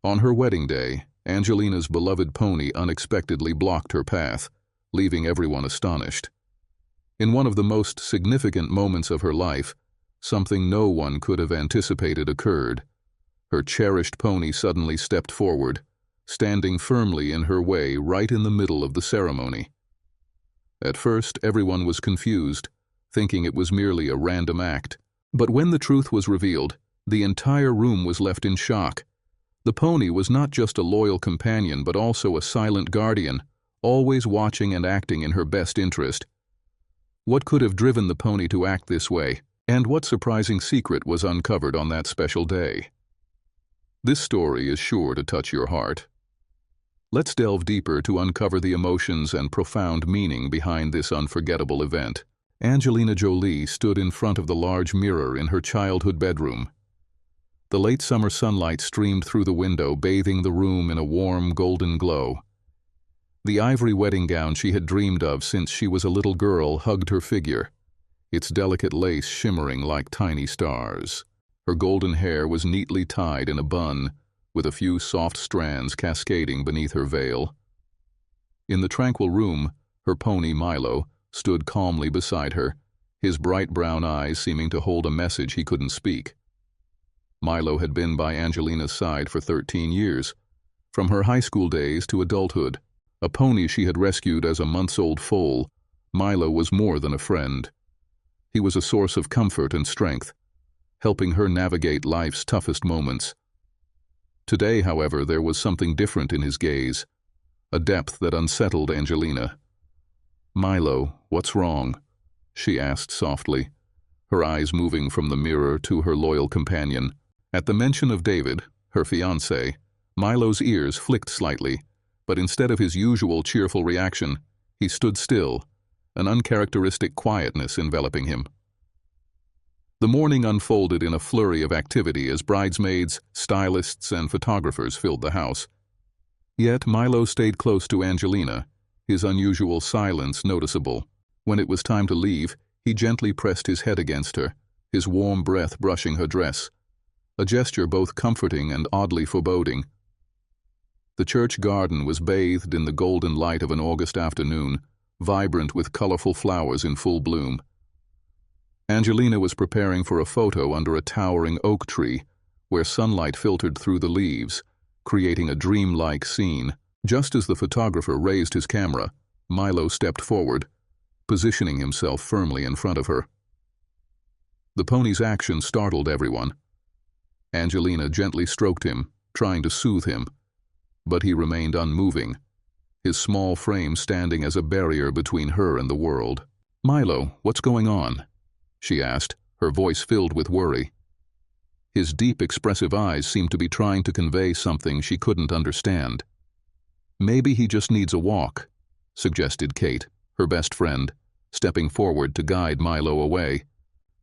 On her wedding day, Angelina's beloved pony unexpectedly blocked her path, leaving everyone astonished. In one of the most significant moments of her life, something no one could have anticipated occurred. Her cherished pony suddenly stepped forward, standing firmly in her way right in the middle of the ceremony. At first, everyone was confused, thinking it was merely a random act. But when the truth was revealed, the entire room was left in shock. The pony was not just a loyal companion but also a silent guardian, always watching and acting in her best interest. What could have driven the pony to act this way, and what surprising secret was uncovered on that special day? This story is sure to touch your heart. Let's delve deeper to uncover the emotions and profound meaning behind this unforgettable event. Angelina Jolie stood in front of the large mirror in her childhood bedroom. The late summer sunlight streamed through the window, bathing the room in a warm, golden glow. The ivory wedding gown she had dreamed of since she was a little girl hugged her figure, its delicate lace shimmering like tiny stars. Her golden hair was neatly tied in a bun, with a few soft strands cascading beneath her veil. In the tranquil room, her pony Milo stood calmly beside her, his bright brown eyes seeming to hold a message he couldn't speak. Milo had been by Angelina's side for 13 years, from her high school days to adulthood. A pony she had rescued as a months-old foal, Milo was more than a friend. He was a source of comfort and strength, helping her navigate life's toughest moments. Today, however, there was something different in his gaze, a depth that unsettled Angelina. "Milo, what's wrong?" she asked softly, her eyes moving from the mirror to her loyal companion. At the mention of David, her fiancé, Milo's ears flicked slightly, but instead of his usual cheerful reaction, he stood still, an uncharacteristic quietness enveloping him. The morning unfolded in a flurry of activity as bridesmaids, stylists, and photographers filled the house. Yet Milo stayed close to Angelina, his unusual silence noticeable. When it was time to leave, he gently pressed his head against her, his warm breath brushing her dress, a gesture both comforting and oddly foreboding. The church garden was bathed in the golden light of an August afternoon, vibrant with colorful flowers in full bloom. Angelina was preparing for a photo under a towering oak tree, where sunlight filtered through the leaves, creating a dreamlike scene. Just as the photographer raised his camera, Milo stepped forward, positioning himself firmly in front of her. The pony's action startled everyone. Angelina gently stroked him, trying to soothe him, but he remained unmoving, his small frame standing as a barrier between her and the world. "Milo, what's going on?" she asked, her voice filled with worry. His deep, expressive eyes seemed to be trying to convey something she couldn't understand. "Maybe he just needs a walk," suggested Kate, her best friend, stepping forward to guide Milo away.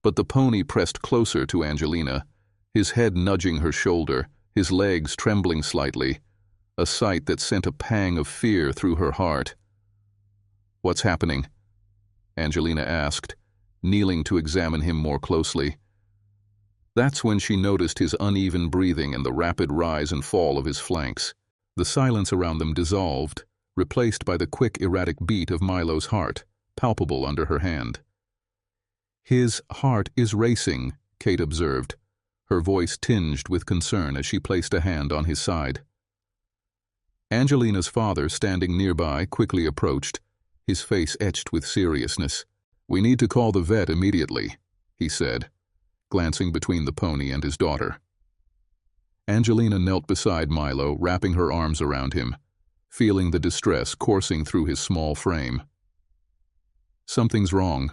But the pony pressed closer to Angelina, his head nudging her shoulder, his legs trembling slightly, a sight that sent a pang of fear through her heart. "What's happening?" Angelina asked, kneeling to examine him more closely. That's when she noticed his uneven breathing and the rapid rise and fall of his flanks. The silence around them dissolved, replaced by the quick, erratic beat of Milo's heart, palpable under her hand. "His heart is racing," Kate observed, her voice tinged with concern as she placed a hand on his side. Angelina's father, standing nearby, quickly approached, his face etched with seriousness. "We need to call the vet immediately," he said, glancing between the pony and his daughter. Angelina knelt beside Milo, wrapping her arms around him, feeling the distress coursing through his small frame. "Something's wrong,"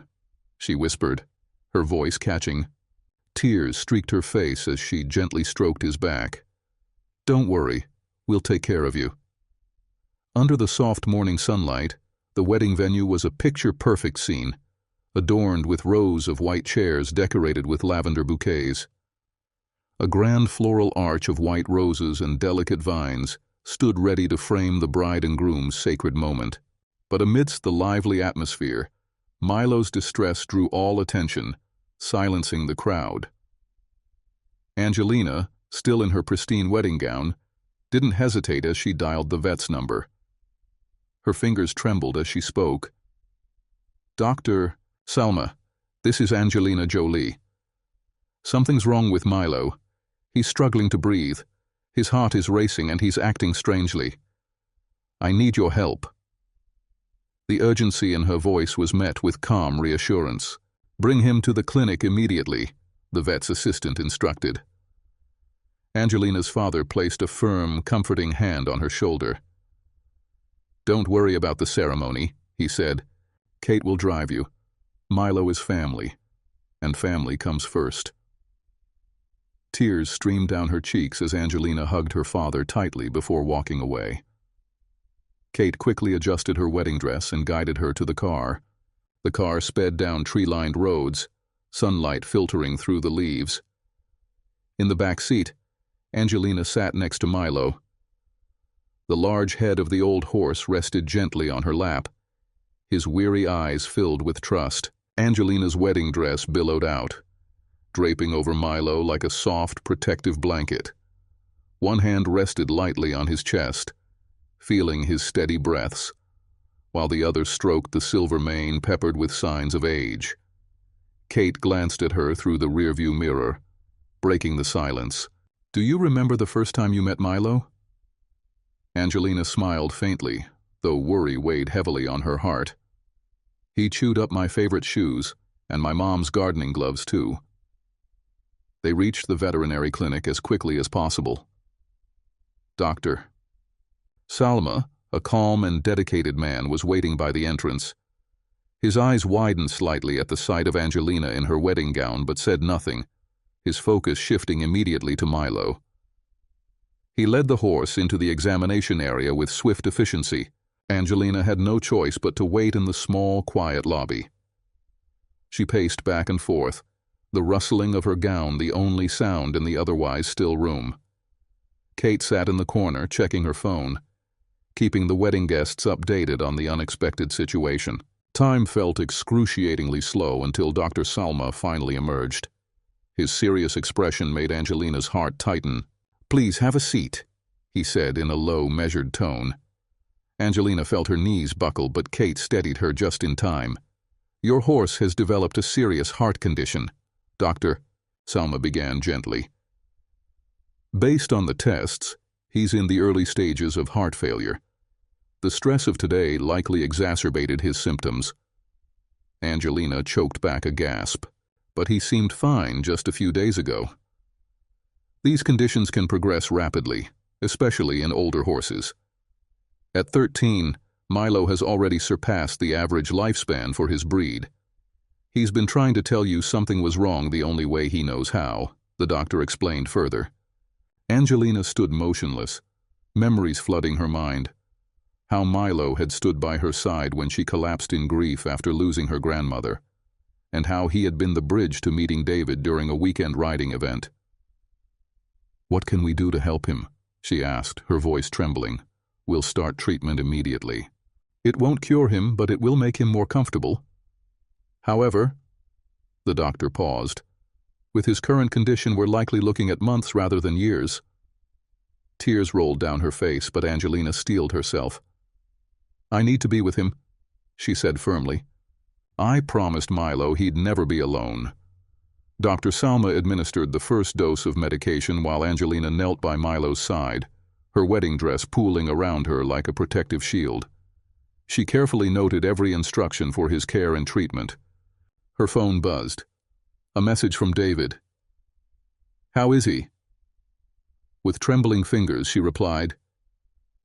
she whispered, her voice catching. Tears streaked her face as she gently stroked his back. "Don't worry, we'll take care of you." Under the soft morning sunlight, the wedding venue was a picture-perfect scene, adorned with rows of white chairs decorated with lavender bouquets. A grand floral arch of white roses and delicate vines stood ready to frame the bride and groom's sacred moment. But amidst the lively atmosphere, Milo's distress drew all attention, silencing the crowd. Angelina, still in her pristine wedding gown, didn't hesitate as she dialed the vet's number. Her fingers trembled as she spoke. "Dr. Salma, this is Angelina Jolie. Something's wrong with Milo. He's struggling to breathe. His heart is racing and he's acting strangely. I need your help." The urgency in her voice was met with calm reassurance. "Bring him to the clinic immediately," the vet's assistant instructed. Angelina's father placed a firm, comforting hand on her shoulder. "Don't worry about the ceremony," he said. "Kate will drive you. Milo is family, and family comes first." Tears streamed down her cheeks as Angelina hugged her father tightly before walking away. Kate quickly adjusted her wedding dress and guided her to the car. The car sped down tree-lined roads, sunlight filtering through the leaves. In the back seat, Angelina sat next to Milo. The large head of the old horse rested gently on her lap, his weary eyes filled with trust. Angelina's wedding dress billowed out, draping over Milo like a soft, protective blanket. One hand rested lightly on his chest, feeling his steady breaths, while the other stroked the silver mane peppered with signs of age. Kate glanced at her through the rearview mirror, breaking the silence. "Do you remember the first time you met Milo?" Angelina smiled faintly, though worry weighed heavily on her heart. "He chewed up my favorite shoes, and my mom's gardening gloves too." They reached the veterinary clinic as quickly as possible. Dr. Salma, a calm and dedicated man, was waiting by the entrance. His eyes widened slightly at the sight of Angelina in her wedding gown but said nothing, his focus shifting immediately to Milo. He led the horse into the examination area with swift efficiency. Angelina had no choice but to wait in the small, quiet lobby. She paced back and forth, the rustling of her gown the only sound in the otherwise still room. Kate sat in the corner, checking her phone, keeping the wedding guests updated on the unexpected situation. Time felt excruciatingly slow until Dr. Salma finally emerged. His serious expression made Angelina's heart tighten. "Please have a seat," he said in a low, measured tone. Angelina felt her knees buckle, but Kate steadied her just in time. "Your horse has developed a serious heart condition, Dr. Salma began gently. "Based on the tests, he's in the early stages of heart failure. The stress of today likely exacerbated his symptoms." Angelina choked back a gasp. "But he seemed fine just a few days ago." These conditions can progress rapidly, especially in older horses. At 13, Milo has already surpassed the average lifespan for his breed. "He's been trying to tell you something was wrong the only way he knows how," the doctor explained further. Angelina stood motionless, memories flooding her mind. How Milo had stood by her side when she collapsed in grief after losing her grandmother, and how he had been the bridge to meeting David during a weekend riding event. "What can we do to help him?" she asked, her voice trembling. "We'll start treatment immediately. It won't cure him, but it will make him more comfortable. However," the doctor paused, "with his current condition, we're likely looking at months rather than years." Tears rolled down her face, but Angelina steeled herself. "I need to be with him," she said firmly. "I promised Milo he'd never be alone." Dr. Salma administered the first dose of medication while Angelina knelt by Milo's side, her wedding dress pooling around her like a protective shield. She carefully noted every instruction for his care and treatment. Her phone buzzed. A message from David. "How is he?" With trembling fingers, she replied,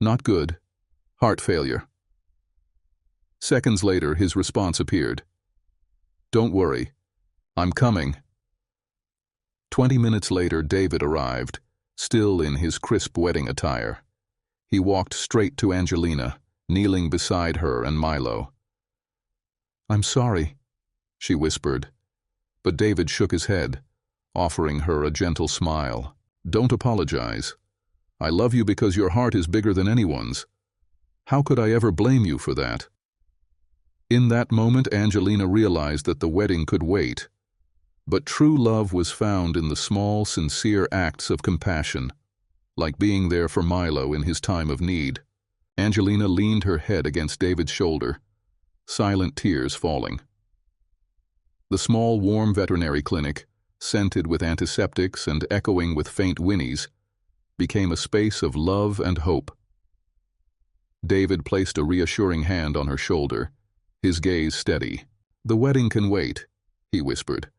"Not good. Heart failure." Seconds later, his response appeared. "Don't worry. I'm coming." 20 minutes later, David arrived, still in his crisp wedding attire. He walked straight to Angelina, kneeling beside her and Milo. "I'm sorry," she whispered, but David shook his head, offering her a gentle smile. "Don't apologize. I love you because your heart is bigger than anyone's. How could I ever blame you for that?" In that moment, Angelina realized that the wedding could wait. But true love was found in the small, sincere acts of compassion, like being there for Milo in his time of need. Angelina leaned her head against David's shoulder, silent tears falling. The small, warm veterinary clinic, scented with antiseptics and echoing with faint whinnies, became a space of love and hope. David placed a reassuring hand on her shoulder, his gaze steady. "The wedding can wait," he whispered.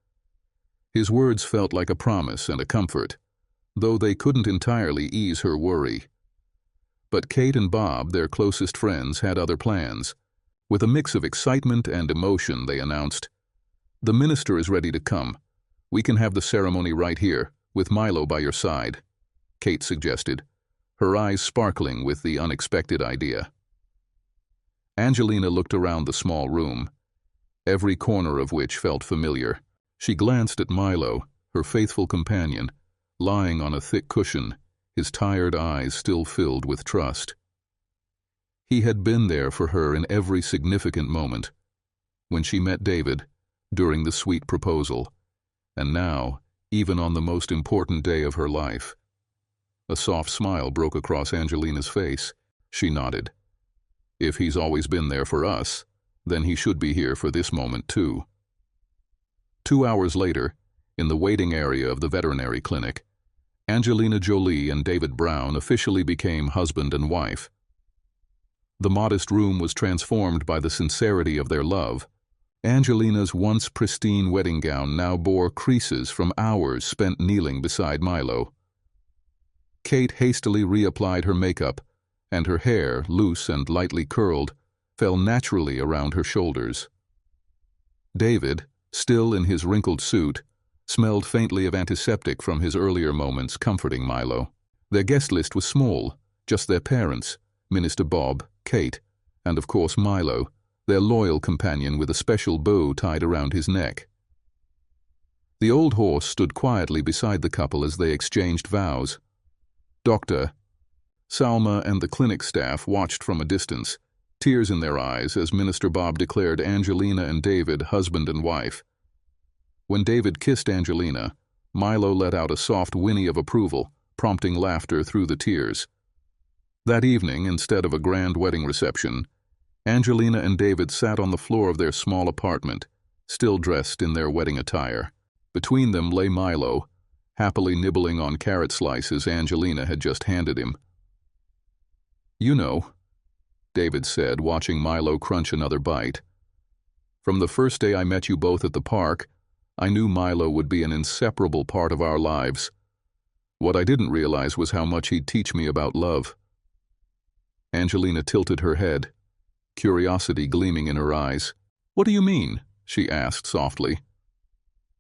His words felt like a promise and a comfort, though they couldn't entirely ease her worry. But Kate and Bob, their closest friends, had other plans. With a mix of excitement and emotion, they announced, "The minister is ready to come. We can have the ceremony right here, with Milo by your side," Kate suggested, her eyes sparkling with the unexpected idea. Angelina looked around the small room, every corner of which felt familiar. She glanced at Milo, her faithful companion, lying on a thick cushion, his tired eyes still filled with trust. He had been there for her in every significant moment, when she met David, during the sweet proposal, and now, even on the most important day of her life. A soft smile broke across Angelina's face. She nodded. If he's always been there for us, then he should be here for this moment too. 2 hours later, in the waiting area of the veterinary clinic, Angelina Jolie and David Brown officially became husband and wife. The modest room was transformed by the sincerity of their love. Angelina's once pristine wedding gown now bore creases from hours spent kneeling beside Milo. Kate hastily reapplied her makeup, and her hair, loose and lightly curled, fell naturally around her shoulders. David, still in his wrinkled suit, smelled faintly of antiseptic from his earlier moments comforting Milo. Their guest list was small, just their parents, Minister Bob, Kate, and of course Milo, their loyal companion with a special bow tied around his neck. The old horse stood quietly beside the couple as they exchanged vows. Dr. Salma and the clinic staff watched from a distance, tears in their eyes as Minister Bob declared Angelina and David husband and wife. When David kissed Angelina, Milo let out a soft whinny of approval, prompting laughter through the tears. That evening, instead of a grand wedding reception, Angelina and David sat on the floor of their small apartment, still dressed in their wedding attire. Between them lay Milo, happily nibbling on carrot slices Angelina had just handed him. "You know," David said, watching Milo crunch another bite. "From the first day I met you both at the park, I knew Milo would be an inseparable part of our lives. What I didn't realize was how much he'd teach me about love." Angelina tilted her head, curiosity gleaming in her eyes. "What do you mean?" she asked softly.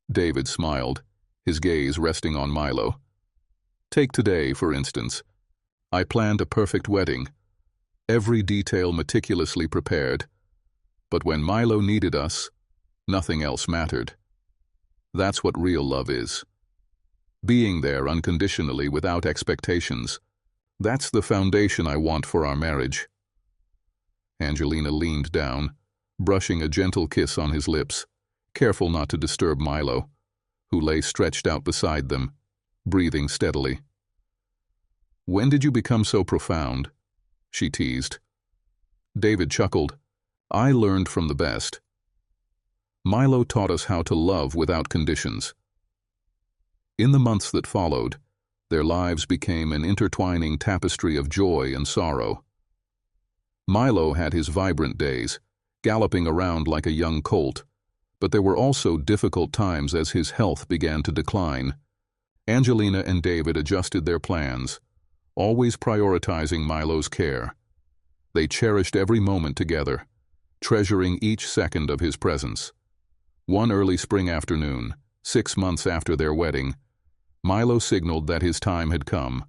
David smiled, his gaze resting on Milo. "Take today, for instance. I planned a perfect wedding, every detail meticulously prepared. But when Milo needed us, nothing else mattered. That's what real love is. Being there unconditionally without expectations. That's the foundation I want for our marriage." Angelina leaned down, brushing a gentle kiss on his lips, careful not to disturb Milo, who lay stretched out beside them, breathing steadily. "When did you become so profound?" she teased. David chuckled. "I learned from the best. Milo taught us how to love without conditions." In the months that followed, their lives became an intertwining tapestry of joy and sorrow. Milo had his vibrant days, galloping around like a young colt, but there were also difficult times as his health began to decline. Angelina and David adjusted their plans, always prioritizing Milo's care. They cherished every moment together, treasuring each second of his presence. One early spring afternoon, 6 months after their wedding, Milo signaled that his time had come.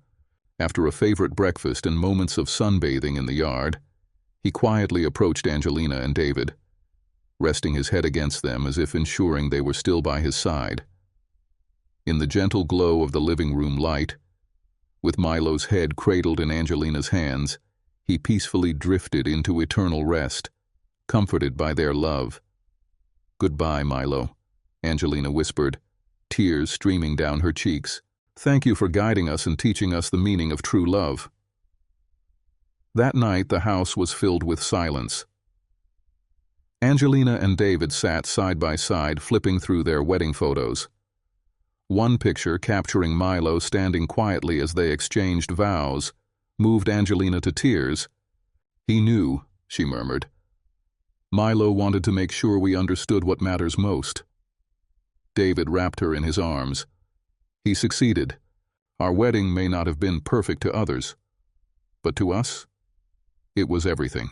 After a favorite breakfast and moments of sunbathing in the yard, he quietly approached Angelina and David, resting his head against them as if ensuring they were still by his side. In the gentle glow of the living room light, with Milo's head cradled in Angelina's hands, he peacefully drifted into eternal rest, comforted by their love. "Goodbye, Milo," Angelina whispered, tears streaming down her cheeks. Thank you for guiding us and teaching us the meaning of true love." That night, the house was filled with silence. Angelina and David sat side by side, flipping through their wedding photos. One picture, capturing Milo standing quietly as they exchanged vows, moved Angelina to tears. "He knew," she murmured. "Milo wanted to make sure we understood what matters most." David wrapped her in his arms. "He succeeded. Our wedding may not have been perfect to others, but to us, it was everything."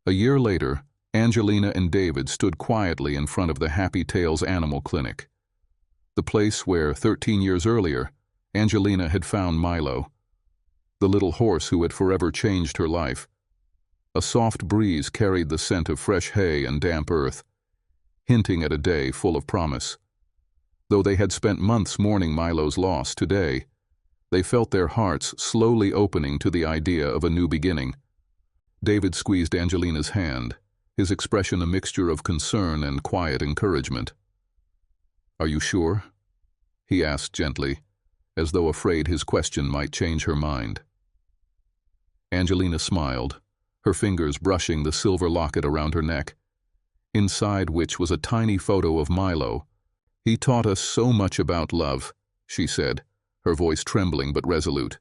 A year later, Angelina and David stood quietly in front of the Happy Tales Animal Clinic, the place where, 13 years earlier, Angelina had found Milo, the little horse who had forever changed her life. A soft breeze carried the scent of fresh hay and damp earth, hinting at a day full of promise. Though they had spent months mourning Milo's loss, today, they felt their hearts slowly opening to the idea of a new beginning. David squeezed Angelina's hand, his expression a mixture of concern and quiet encouragement. "Are you sure?" he asked gently, as though afraid his question might change her mind. Angelina smiled, her fingers brushing the silver locket around her neck, inside which was a tiny photo of Milo. "He taught us so much about love," she said, her voice trembling but resolute.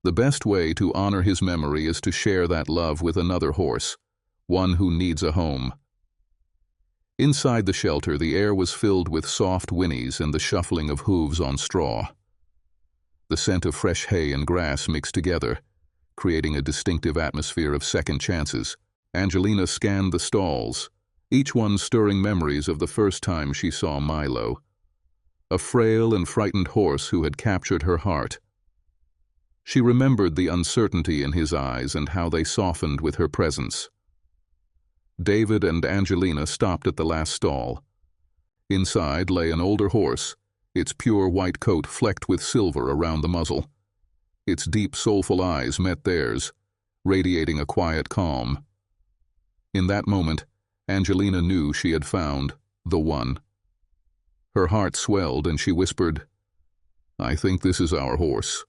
"The best way to honor his memory is to share that love with another horse, one who needs a home." Inside the shelter, the air was filled with soft whinnies and the shuffling of hooves on straw. The scent of fresh hay and grass mixed together, creating a distinctive atmosphere of second chances. Angelina scanned the stalls, each one stirring memories of the first time she saw Milo, a frail and frightened horse who had captured her heart. She remembered the uncertainty in his eyes and how they softened with her presence. David and Angelina stopped at the last stall. Inside lay an older horse, its pure white coat flecked with silver around the muzzle. Its deep, soulful eyes met theirs, radiating a quiet calm. In that moment, Angelina knew she had found the one. Her heart swelled and she whispered, "I think this is our horse."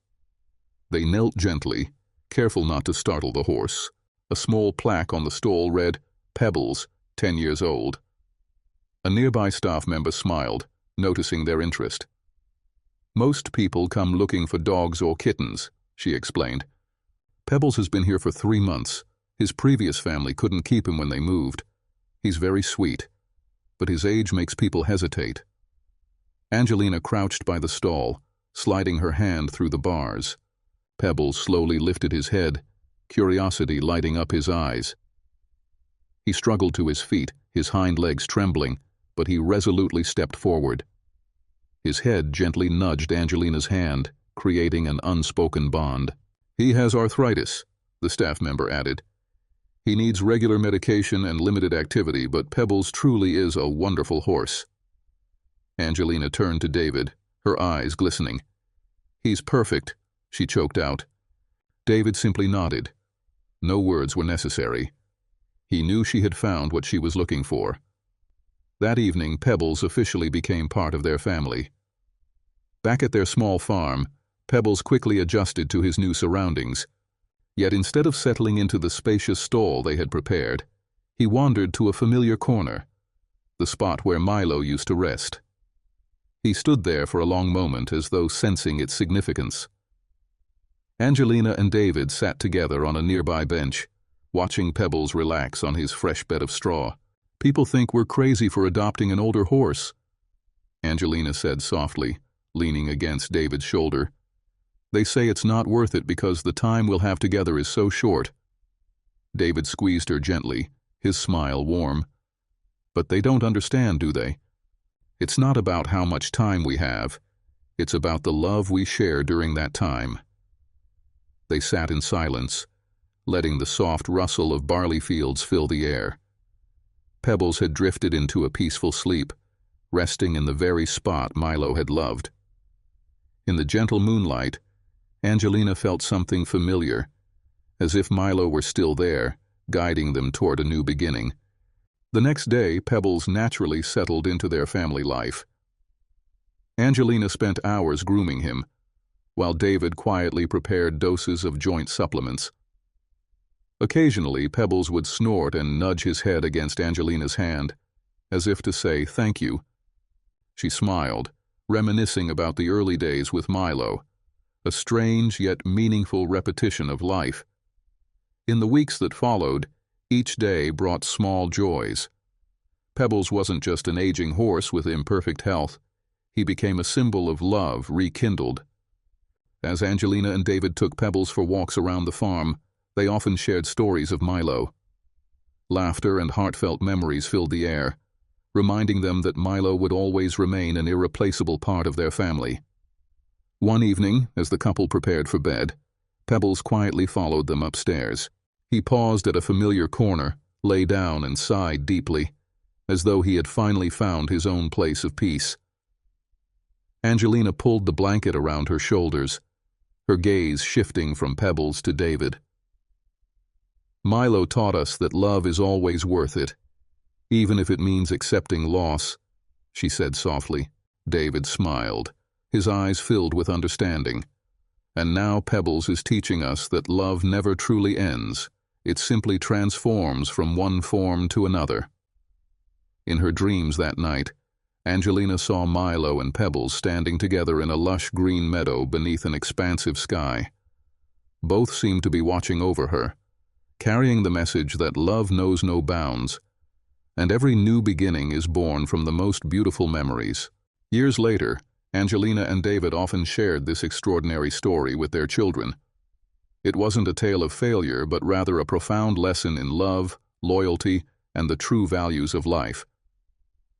They knelt gently, careful not to startle the horse. A small plaque on the stall read, "Pebbles, 10 years old." A nearby staff member smiled, noticing their interest. "Most people come looking for dogs or kittens," she explained. "Pebbles has been here for 3 months. His previous family couldn't keep him when they moved. He's very sweet, but his age makes people hesitate." Angelina crouched by the stall, sliding her hand through the bars. Pebbles slowly lifted his head, curiosity lighting up his eyes. He struggled to his feet, his hind legs trembling, but he resolutely stepped forward. His head gently nudged Angelina's hand, creating an unspoken bond. "He has arthritis," the staff member added. "He needs regular medication and limited activity, but Pebbles truly is a wonderful horse." Angelina turned to David, her eyes glistening. "He's perfect," she choked out. David simply nodded. No words were necessary. He knew she had found what she was looking for. That evening, Pebbles officially became part of their family. Back at their small farm, Pebbles quickly adjusted to his new surroundings. Yet instead of settling into the spacious stall they had prepared, he wandered to a familiar corner, the spot where Milo used to rest. He stood there for a long moment as though sensing its significance. Angelina and David sat together on a nearby bench, watching Pebbles relax on his fresh bed of straw. "People think we're crazy for adopting an older horse," Angelina said softly, leaning against David's shoulder. "They say it's not worth it because the time we'll have together is so short." David squeezed her gently, his smile warm. "But they don't understand, do they? It's not about how much time we have. It's about the love we share during that time." They sat in silence, letting the soft rustle of barley fields fill the air. Pebbles had drifted into a peaceful sleep, resting in the very spot Milo had loved. In the gentle moonlight, Angelina felt something familiar, as if Milo were still there, guiding them toward a new beginning. The next day, Pebbles naturally settled into their family life. Angelina spent hours grooming him, while David quietly prepared doses of joint supplements. Occasionally, Pebbles would snort and nudge his head against Angelina's hand, as if to say thank you. She smiled, reminiscing about the early days with Milo, a strange yet meaningful repetition of life. In the weeks that followed, each day brought small joys. Pebbles wasn't just an aging horse with imperfect health. He became a symbol of love rekindled. As Angelina and David took Pebbles for walks around the farm, they often shared stories of Milo. Laughter and heartfelt memories filled the air, reminding them that Milo would always remain an irreplaceable part of their family. One evening, as the couple prepared for bed, Pebbles quietly followed them upstairs. He paused at a familiar corner, lay down and sighed deeply, as though he had finally found his own place of peace. Angelina pulled the blanket around her shoulders, her gaze shifting from Pebbles to David. Milo taught us that love is always worth it, even if it means accepting loss, she said softly. David smiled, his eyes filled with understanding. And now Pebbles is teaching us that love never truly ends. It simply transforms from one form to another. In her dreams that night, Angelina saw Milo and Pebbles standing together in a lush green meadow beneath an expansive sky. Both seemed to be watching over her, carrying the message that love knows no bounds, and every new beginning is born from the most beautiful memories. Years later, Angelina and David often shared this extraordinary story with their children. It wasn't a tale of failure, but rather a profound lesson in love, loyalty, and the true values of life.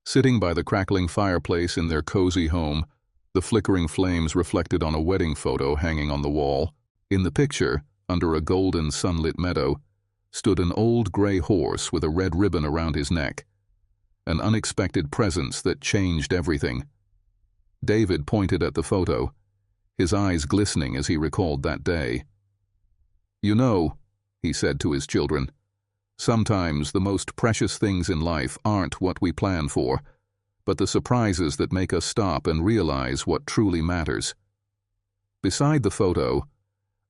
Sitting by the crackling fireplace in their cozy home, the flickering flames reflected on a wedding photo hanging on the wall. In the picture, under a golden sunlit meadow, stood an old gray horse with a red ribbon around his neck, an unexpected presence that changed everything. David pointed at the photo, his eyes glistening as he recalled that day. "You know," he said to his children, "sometimes the most precious things in life aren't what we plan for, but the surprises that make us stop and realize what truly matters." Beside the photo,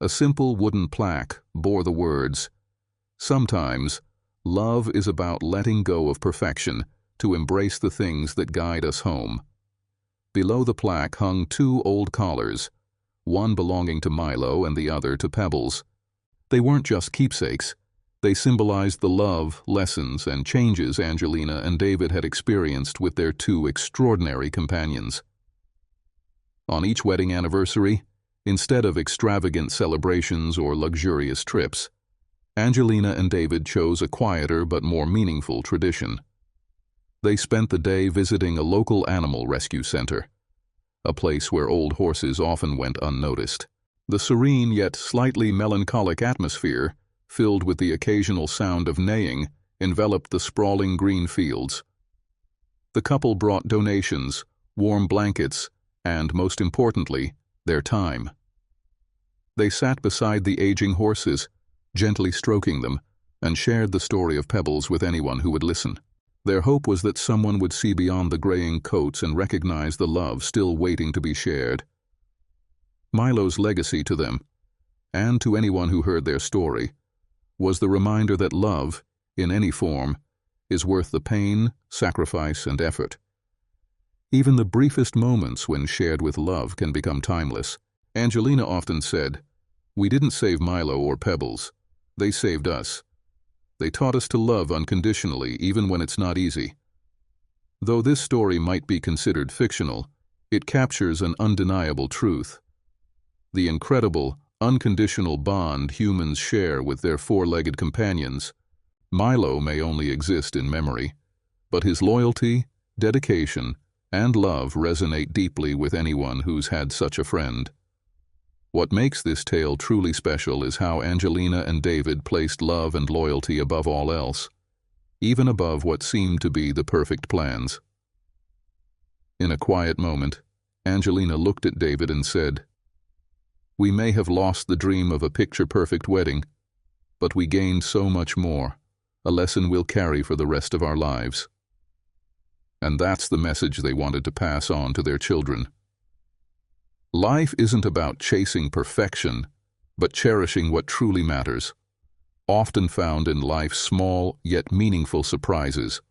a simple wooden plaque bore the words, "Sometimes, love is about letting go of perfection to embrace the things that guide us home." Below the plaque hung two old collars, one belonging to Milo and the other to Pebbles. They weren't just keepsakes. They symbolized the love, lessons, and changes Angelina and David had experienced with their two extraordinary companions. On each wedding anniversary, instead of extravagant celebrations or luxurious trips, Angelina and David chose a quieter but more meaningful tradition. They spent the day visiting a local animal rescue center, a place where old horses often went unnoticed. The serene yet slightly melancholic atmosphere, filled with the occasional sound of neighing, enveloped the sprawling green fields. The couple brought donations, warm blankets, and, most importantly, their time. They sat beside the aging horses, gently stroking them, and shared the story of Pebbles with anyone who would listen. Their hope was that someone would see beyond the graying coats and recognize the love still waiting to be shared. Milo's legacy to them, and to anyone who heard their story, was the reminder that love, in any form, is worth the pain, sacrifice, and effort. Even the briefest moments when shared with love can become timeless. Angelina often said, "We didn't save Milo or Pebbles. They saved us. They taught us to love unconditionally, even when it's not easy." Though this story might be considered fictional, it captures an undeniable truth. The incredible, unconditional bond humans share with their four-legged companions. Milo may only exist in memory, but his loyalty, dedication, and love resonate deeply with anyone who's had such a friend. What makes this tale truly special is how Angelina and David placed love and loyalty above all else, even above what seemed to be the perfect plans. In a quiet moment, Angelina looked at David and said, "We may have lost the dream of a picture-perfect wedding, but we gained so much more, a lesson we'll carry for the rest of our lives." and that's the message they wanted to pass on to their children. Life isn't about chasing perfection, but cherishing what truly matters, often found in life's small yet meaningful surprises.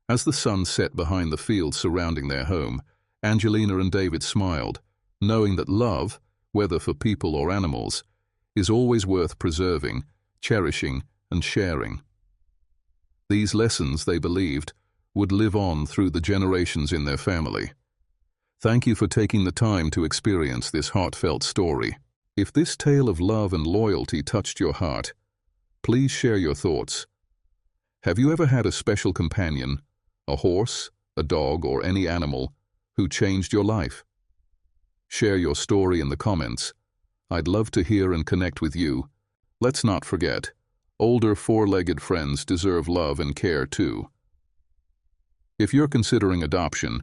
As the sun set behind the fields surrounding their home, Angelina and David smiled, knowing that love, whether for people or animals, is always worth preserving, cherishing, and sharing. These lessons, they believed, would live on through the generations in their family. Thank you for taking the time to experience this heartfelt story. If this tale of love and loyalty touched your heart, please share your thoughts. Have you ever had a special companion, a horse, a dog, or any animal, who changed your life? Share your story in the comments. I'd love to hear and connect with you. Let's not forget, older four-legged friends deserve love and care too. If you're considering adoption,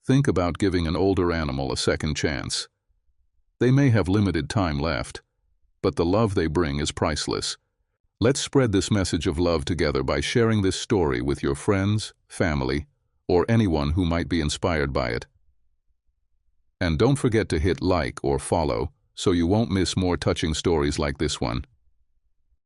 think about giving an older animal a second chance. They may have limited time left, but the love they bring is priceless. Let's spread this message of love together by sharing this story with your friends, family, or anyone who might be inspired by it. And don't forget to hit like or follow so you won't miss more touching stories like this one.